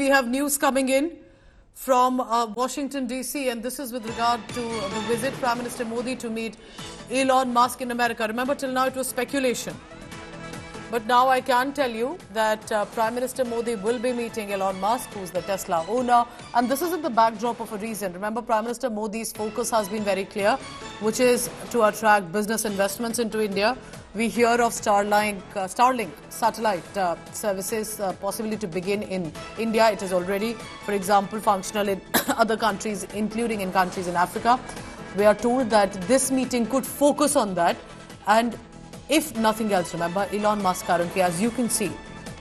we have news coming in from Washington, D.C., and this is with regard to the visit Prime Minister Modi to meet Elon Musk in America. Remember, till now it was speculation. But now I can tell you that Prime Minister Modi will be meeting Elon Musk, who's the Tesla owner. And this is in the backdrop of a reason. Remember, Prime Minister Modi's focus has been very clear, which is to attract business investments into India. We hear of Starlink satellite services possibly to begin in India. It is already, for example, functional in other countries, including in countries in Africa. We are told that this meeting could focus on that. And if nothing else, remember, Elon Musk currently, as you can see,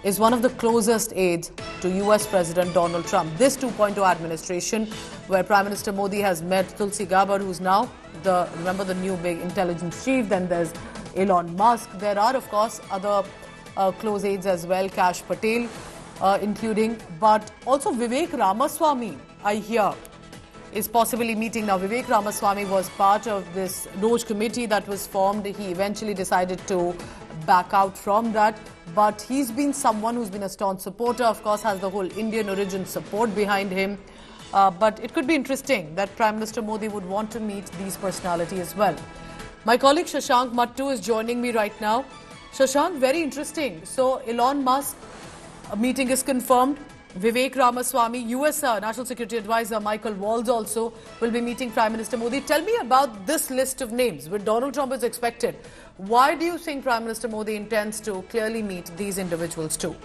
is one of the closest aides to US President Donald Trump. This 2.0 administration, where Prime Minister Modi has met Tulsi Gabbard, who's now remember the new big intelligence chief. Then there's Elon Musk. There are, of course, other close aides as well, Kash Patel, including, but also Vivek Ramaswamy, I hear, is possibly meeting now. Vivek Ramaswamy was part of this Doge committee that was formed. He eventually decided to back out from that. But he's been someone who's been a staunch supporter, of course, has the whole Indian origin support behind him. But it could be interesting that Prime Minister Modi would want to meet these personalities as well. My colleague Shashank Mattu is joining me right now. Shashank, very interesting. So Elon Musk, a meeting is confirmed. Vivek Ramaswamy, US National Security Advisor Michael Waltz also will be meeting Prime Minister Modi. Tell me about this list of names, which Donald Trump is expected. Why do you think Prime Minister Modi intends to clearly meet these individuals too?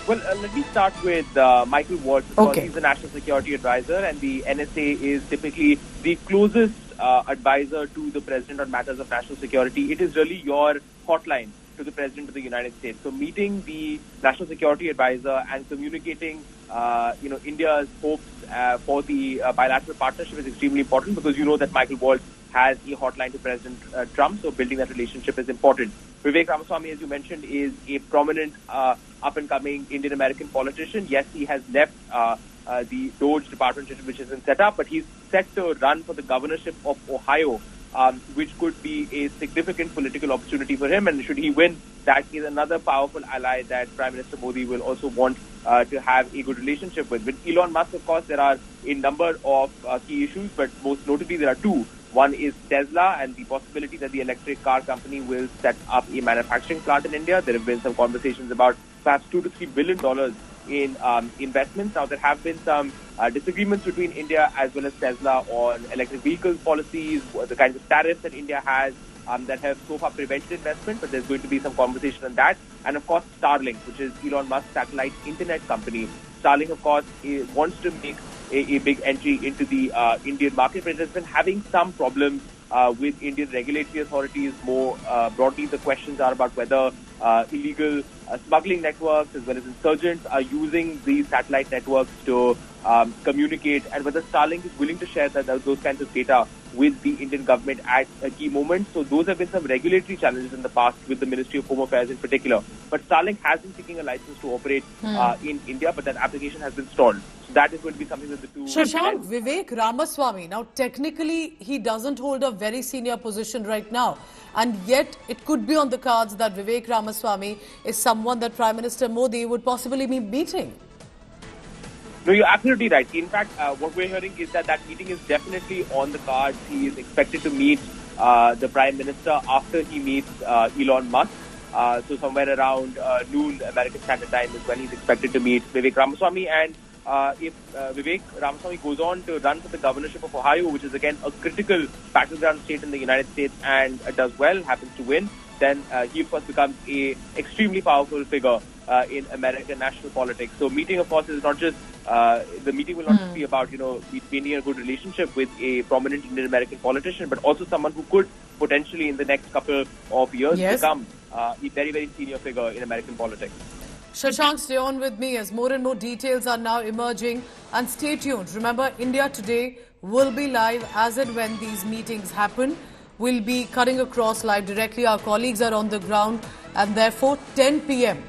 Well, let me start with Michael Waltz, because he's the National Security Advisor, and the NSA is typically the closest advisor to the President on matters of national security. It is really your hotline to the President of the United States. So meeting the National Security Advisor and communicating, India's hopes for the bilateral partnership is extremely important, because you know that Michael Waltz has a hotline to President Trump, so building that relationship is important. Vivek Ramaswamy, as you mentioned, is a prominent up-and-coming Indian-American politician. Yes, he has left the Doge department, which has been set up, but he's set to run for the governorship of Ohio, which could be a significant political opportunity for him. And should he win, that is another powerful ally that Prime Minister Modi will also want to have a good relationship with. With Elon Musk, of course, there are a number of key issues, but most notably there are two. One is Tesla and the possibility that the electric car company will set up a manufacturing plant in India. There have been some conversations about perhaps $2 to $3 billion in investments. Now, there have been some disagreements between India as well as Tesla on electric vehicles policies, the kinds of tariffs that India has that have so far prevented investment, but there's going to be some conversation on that. And of course, Starlink, which is Elon Musk's satellite internet company. Starlink, of course, wants to make a big entry into the Indian market, but it has been having some problems with Indian regulatory authorities. More broadly, the questions are about whether illegal smuggling networks as well as insurgents are using these satellite networks to communicate, and whether Starlink is willing to share those kinds of data with the Indian government at a key moment. So those have been some regulatory challenges in the past with the Ministry of Home Affairs in particular. But Starlink has been seeking a license to operate in India, but that application has been stalled. So that is going to be something that the two... Shashank, Vivek Ramaswamy, now technically he doesn't hold a very senior position right now. And yet it could be on the cards that Vivek Ramaswamy is someone that Prime Minister Modi would possibly be meeting. No, you're absolutely right. In fact, what we're hearing is that meeting is definitely on the cards. He is expected to meet the Prime Minister after he meets Elon Musk. So somewhere around noon American Standard Time is when he's expected to meet Vivek Ramaswamy. And if Vivek Ramaswamy goes on to run for the governorship of Ohio, which is again a critical battleground state in the United States, and does well, happens to win, then he of course becomes a extremely powerful figure in American national politics. So meeting, of course, is not just the meeting will not just be about maintaining a good relationship with a prominent Indian American politician, but also someone who could potentially in the next couple of years become a very, very senior figure in American politics. Shashank, stay on with me as more and more details are now emerging, and stay tuned. Remember, India Today will be live as and when these meetings happen. We'll be cutting across live directly. Our colleagues are on the ground, and therefore 10 p.m.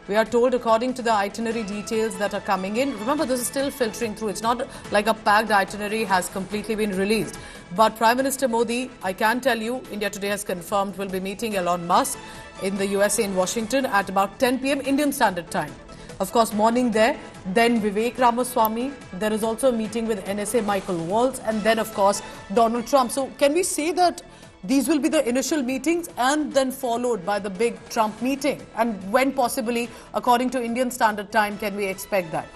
We are told, according to the itinerary details that are coming in. Remember, this is still filtering through. It's not like a packed itinerary has completely been released. But Prime Minister Modi, I can tell you, India Today has confirmed, will be meeting Elon Musk in the USA in Washington at about 10 p.m. Indian Standard Time. Of course, morning there, then Vivek Ramaswamy. There is also a meeting with NSA Michael Waltz, and then, of course, Donald Trump. So can we say that these will be the initial meetings and then followed by the big Trump meeting? And when possibly, according to Indian Standard Time, can we expect that?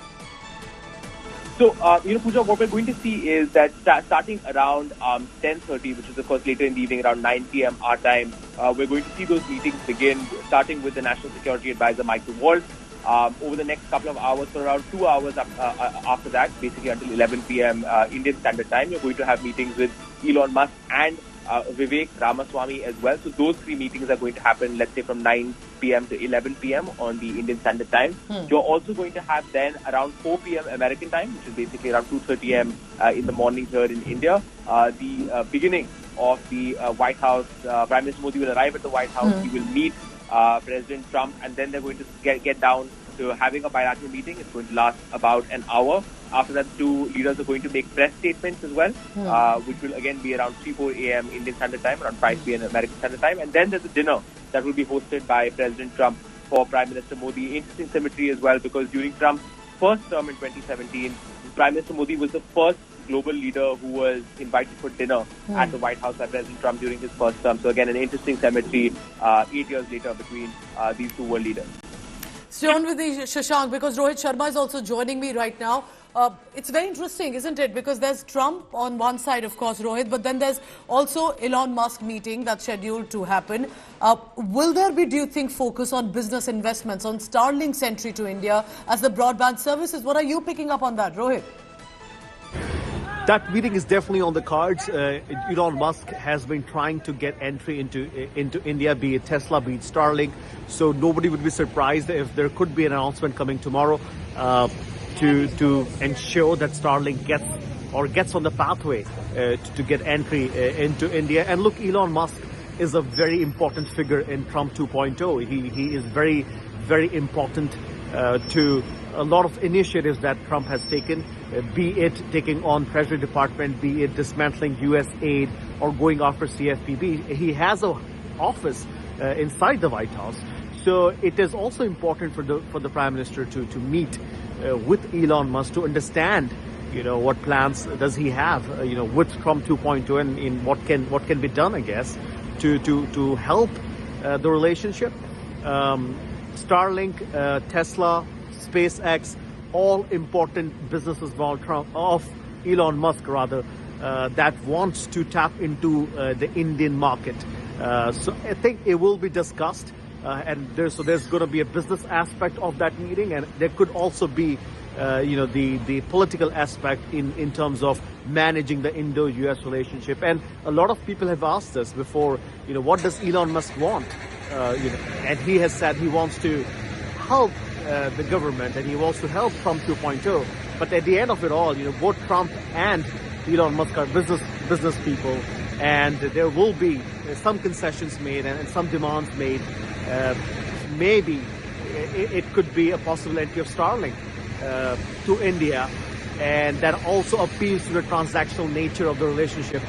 So, Pooja, what we're going to see is that starting around 10:30, which is, of course, later in the evening, around 9 p.m. our time, we're going to see those meetings begin, starting with the National Security Advisor, Michael Waltz. Over the next couple of hours, for around 2 hours after that, basically until 11 p.m. Indian Standard Time, you're going to have meetings with Elon Musk and Vivek Ramaswamy as well. So those three meetings are going to happen, let's say, from 9 p.m. to 11 p.m. on the Indian Standard Time. You're also going to have then around 4 p.m. American time, which is basically around 2:30 a.m. In the morning here in India, the beginning of the White House. Prime Minister Modi will arrive at the White House. He will meet President Trump, and then they're going to get down to having a bilateral meeting. It's going to last about an hour. After that, two leaders are going to make press statements as well, which will again be around 3-4 a.m. Indian Standard Time, around 5 p.m. American Standard Time. And then there's a dinner that will be hosted by President Trump for Prime Minister Modi. Interesting symmetry as well, because during Trump's first term in 2017, Prime Minister Modi was the first global leader who was invited for dinner at the White House by President Trump during his first term. So again, an interesting symmetry 8 years later between these two world leaders. Stay on with the Shashank, because Rohit Sharma is also joining me right now. It's very interesting, isn't it? Because there's Trump on one side, of course, Rohit, but then there's also Elon Musk meeting that's scheduled to happen. Will there be, do you think, focus on business investments, on Starlink's entry to India as the broadband services? What are you picking up on that, Rohit? That meeting is definitely on the cards. Elon Musk has been trying to get entry into India, be it Tesla, be it Starlink. So nobody would be surprised if there could be an announcement coming tomorrow to ensure that Starlink gets on the pathway to get entry into India. And look, Elon Musk is a very important figure in Trump 2.0. He is very, very important to a lot of initiatives that Trump has taken, be it taking on Treasury Department, be it dismantling U.S. aid or going after CFPB. He has an office inside the White House. So it is also important for the Prime Minister to meet with Elon Musk to understand, what plans does he have, with Trump 2.0 and in what can be done, I guess, to help the relationship. Starlink, Tesla, SpaceX, all important businesses of Elon Musk, that wants to tap into the Indian market. So I think it will be discussed, and there's going to be a business aspect of that meeting, and there could also be, the political aspect in terms of managing the Indo-US relationship. And a lot of people have asked us before, what does Elon Musk want? And he has said he wants to help the government, and he wants to help Trump 2.0. But at the end of it all, both Trump and Elon Musk are business people, and there will be some concessions made and some demands made. Maybe it could be a possible entry of Starlink to India, and that also appeals to the transactional nature of the relationship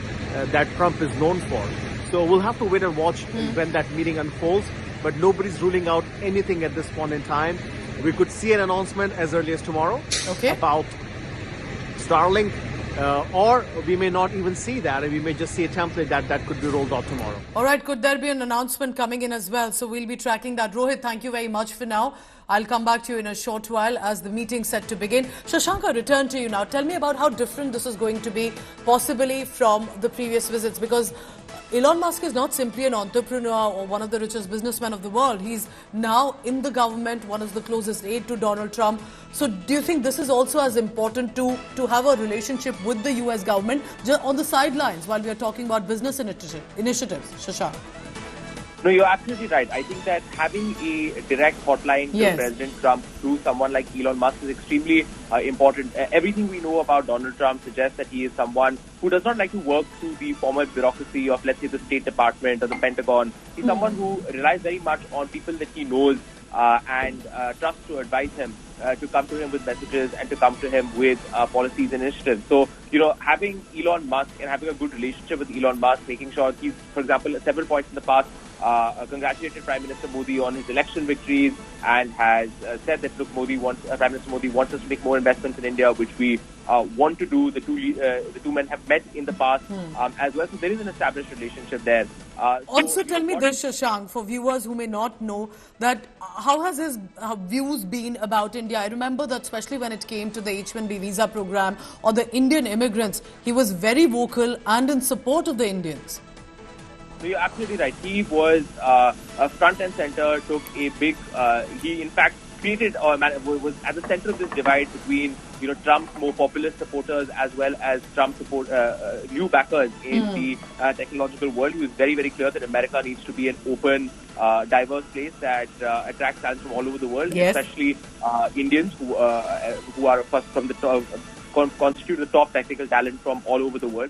that Trump is known for. So we'll have to wait and watch when that meeting unfolds, but nobody's ruling out anything at this point in time. We could see an announcement as early as tomorrow about Starlink, or we may not even see that, and we may just see a template that could be rolled out tomorrow. All right, could there be an announcement coming in as well? So we'll be tracking that. Rohit, thank you very much for now. I'll come back to you in a short while as the meeting's set to begin. Shashank, I return to you now. Tell me about how different this is going to be, possibly from the previous visits, because Elon Musk is not simply an entrepreneur or one of the richest businessmen of the world. He's now in the government, one of the closest aide to Donald Trump. So do you think this is also as important to have a relationship with the US government on the sidelines while we are talking about business initiatives? Shashank. No, you're absolutely right. I think that having a direct hotline to President Trump through someone like Elon Musk is extremely important. Everything we know about Donald Trump suggests that he is someone who does not like to work through the formal bureaucracy of, let's say, the State Department or the Pentagon. He's someone who relies very much on people that he knows and trusts to advise him, to come to him with messages and to come to him with policies and initiatives. So, having Elon Musk and having a good relationship with Elon Musk, making sure he's, for example, at several points in the past, congratulated Prime Minister Modi on his election victories and has said that, look, Prime Minister Modi wants us to make more investments in India, which we want to do. The two men have met in the past as well, so there is an established relationship there. Also, tell me this, Shashank, for viewers who may not know, that how has his views been about India? I remember that especially when it came to the H-1B visa program or the Indian immigrants, he was very vocal and in support of the Indians. So you're absolutely right. He was front and center, took a big, he in fact created or was at the center of this divide between, Trump's more populist supporters as well as Trump new backers in the technological world. He was very, very clear that America needs to be an open, diverse place that attracts talents from all over the world, especially Indians who are from the top, constitute the top technical talent from all over the world.